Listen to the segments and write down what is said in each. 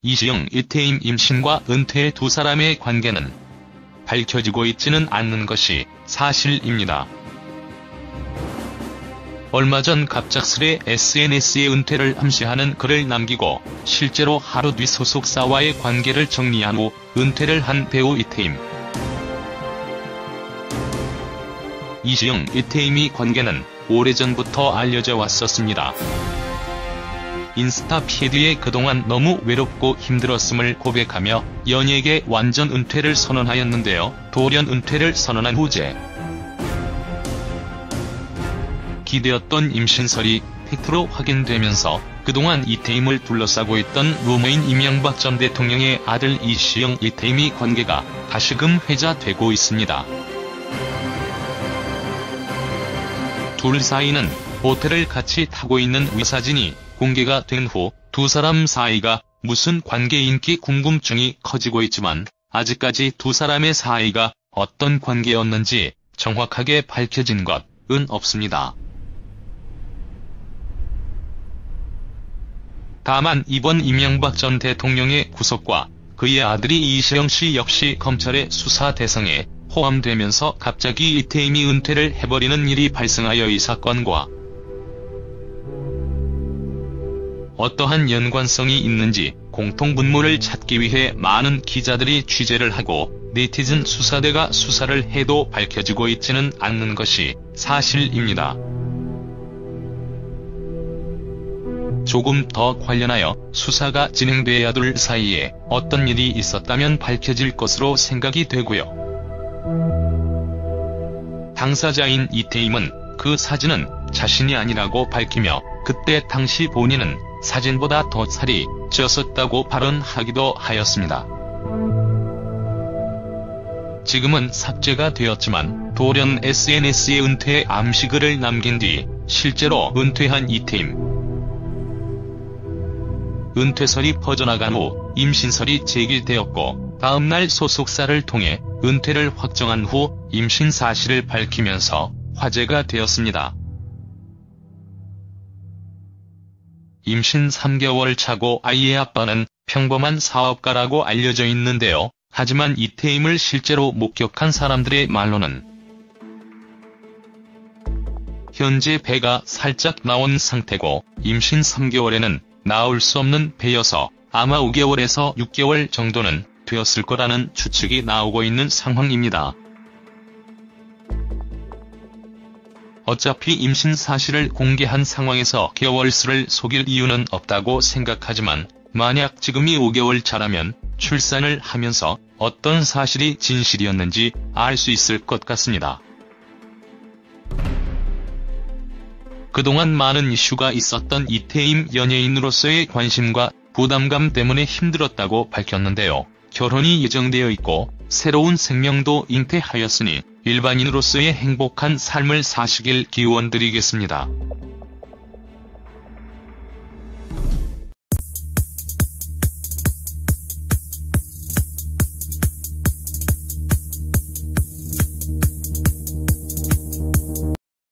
이시영 이태임 임신과 은퇴 두 사람의 관계는 밝혀지고 있지는 않는 것이 사실입니다. 얼마 전 갑작스레 SNS에 은퇴를 암시하는 글을 남기고 실제로 하루 뒤 소속사와의 관계를 정리한 후 은퇴를 한 배우 이태임. 이시영 이태임의 관계는 오래전부터 알려져 왔었습니다. 인스타 피드에 그동안 너무 외롭고 힘들었음을 고백하며 연예계 완전 은퇴를 선언하였는데요. 돌연 은퇴를 선언한 후제. 기대었던 임신설이 팩트로 확인되면서 그동안 이태임을 둘러싸고 있던 루머인 이명박 전 대통령의 아들 이시영 이태임의 관계가 다시금 회자되고 있습니다. 둘 사이는 호텔을 같이 타고 있는 위사진이 공개가 된 후 두 사람 사이가 무슨 관계인지 궁금증이 커지고 있지만 아직까지 두 사람의 사이가 어떤 관계였는지 정확하게 밝혀진 것은 없습니다. 다만 이번 이명박 전 대통령의 구속과 그의 아들이 이시영 씨 역시 검찰의 수사 대상에 포함되면서 갑자기 이태임이 은퇴를 해버리는 일이 발생하여 이 사건과 어떠한 연관성이 있는지 공통분모를 찾기 위해 많은 기자들이 취재를 하고 네티즌 수사대가 수사를 해도 밝혀지고 있지는 않는 것이 사실입니다. 조금 더 관련하여 수사가 진행돼야 둘 사이에 어떤 일이 있었다면 밝혀질 것으로 생각이 되고요. 당사자인 이태임은 그 사진은 자신이 아니라고 밝히며 그때 당시 본인은 사진보다 더 살이 쪘었다고 발언하기도 하였습니다. 지금은 삭제가 되었지만 돌연 SNS에 은퇴 암시글을 남긴 뒤 실제로 은퇴한 이태임. 은퇴설이 퍼져나간 후 임신설이 제기되었고 다음날 소속사를 통해 은퇴를 확정한 후 임신 사실을 밝히면서 화제가 되었습니다. 임신 3개월 차고 아이의 아빠는 평범한 사업가라고 알려져 있는데요. 하지만 이태임을 실제로 목격한 사람들의 말로는 현재 배가 살짝 나온 상태고 임신 3개월에는 나올 수 없는 배여서 아마 5개월에서 6개월 정도는 되었을 거라는 추측이 나오고 있는 상황입니다. 어차피 임신 사실을 공개한 상황에서 개월수를 속일 이유는 없다고 생각하지만 만약 지금이 5개월 차라면 출산을 하면서 어떤 사실이 진실이었는지 알 수 있을 것 같습니다. 그동안 많은 이슈가 있었던 이태임 연예인으로서의 관심과 부담감 때문에 힘들었다고 밝혔는데요. 결혼이 예정되어 있고 새로운 생명도 잉태하였으니 일반인으로서의 행복한 삶을 사시길 기원드리겠습니다.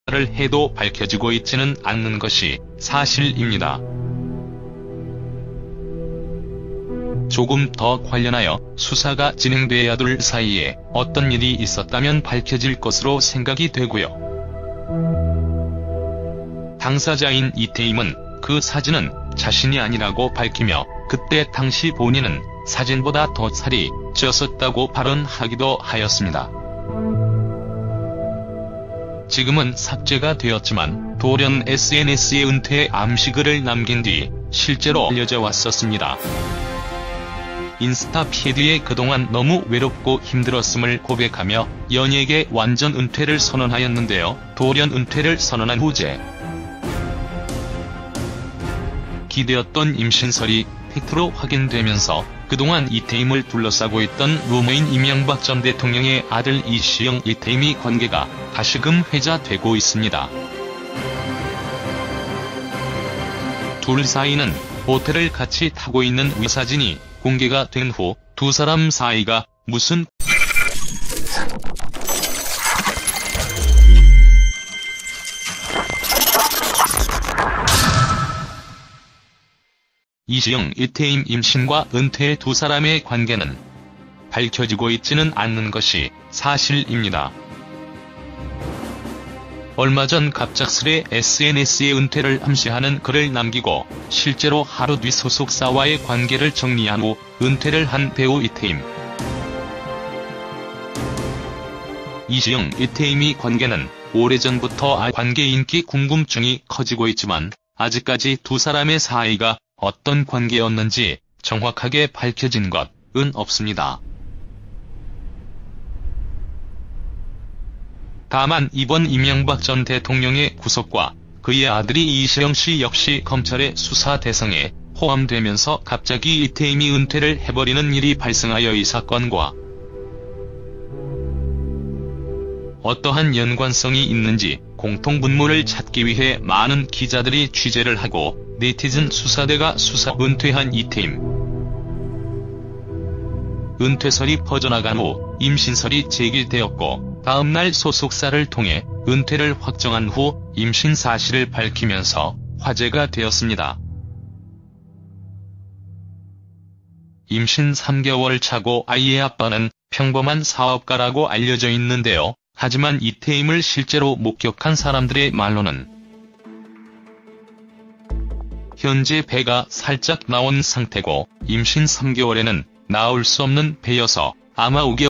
를 해도 밝혀지고 있지는 않는 것이 사실입니다. 조금 더 관련하여 수사가 진행돼야 둘 사이에 어떤 일이 있었다면 밝혀질 것으로 생각이 되고요. 당사자인 이태임은 그 사진은 자신이 아니라고 밝히며 그때 당시 본인은 사진보다 더 살이 쪘었다고 발언하기도 하였습니다. 지금은 삭제가 되었지만 돌연 SNS에 은퇴 암시글을 남긴 뒤 실제로 알려져 왔었습니다. 인스타 피드에 그동안 너무 외롭고 힘들었음을 고백하며 연예계 완전 은퇴를 선언하였는데요. 돌연 은퇴를 선언한 후제. 기대었던 임신설이 팩트로 확인되면서 그동안 이태임을 둘러싸고 있던 루머인 이명박 전 대통령의 아들 이시영 이태임의 관계가 다시금 회자되고 있습니다. 둘 사이는 호텔을 같이 타고 있는 위사진이 공개가 된 후 두 사람 사이가 무슨 이시영, 이태임 임신과 은퇴의 두 사람의 관계는 밝혀지고 있지는 않는 것이 사실입니다. 얼마 전 갑작스레 SNS에 은퇴를 암시하는 글을 남기고 실제로 하루 뒤 소속사와의 관계를 정리한 후 은퇴를 한 배우 이태임. 이시영, 이태임의 관계는 오래전부터 관계 인기 궁금증이 커지고 있지만 아직까지 두 사람의 사이가 어떤 관계였는지 정확하게 밝혀진 것은 없습니다. 다만 이번 이명박 전 대통령의 구속과 그의 아들이 이시영 씨 역시 검찰의 수사 대상에 포함되면서 갑자기 이태임이 은퇴를 해버리는 일이 발생하여 이 사건과 어떠한 연관성이 있는지 공통분모를 찾기 위해 많은 기자들이 취재를 하고 네티즌 수사대가 은퇴한 이태임. 은퇴설이 퍼져나간 후 임신설이 제기되었고 다음날 소속사를 통해 은퇴를 확정한 후 임신 사실을 밝히면서 화제가 되었습니다. 임신 3개월 차고 아이의 아빠는 평범한 사업가라고 알려져 있는데요. 하지만 이태임을 실제로 목격한 사람들의 말로는 현재 배가 살짝 나온 상태고 임신 3개월에는 나올 수 없는 배여서 아마 5개월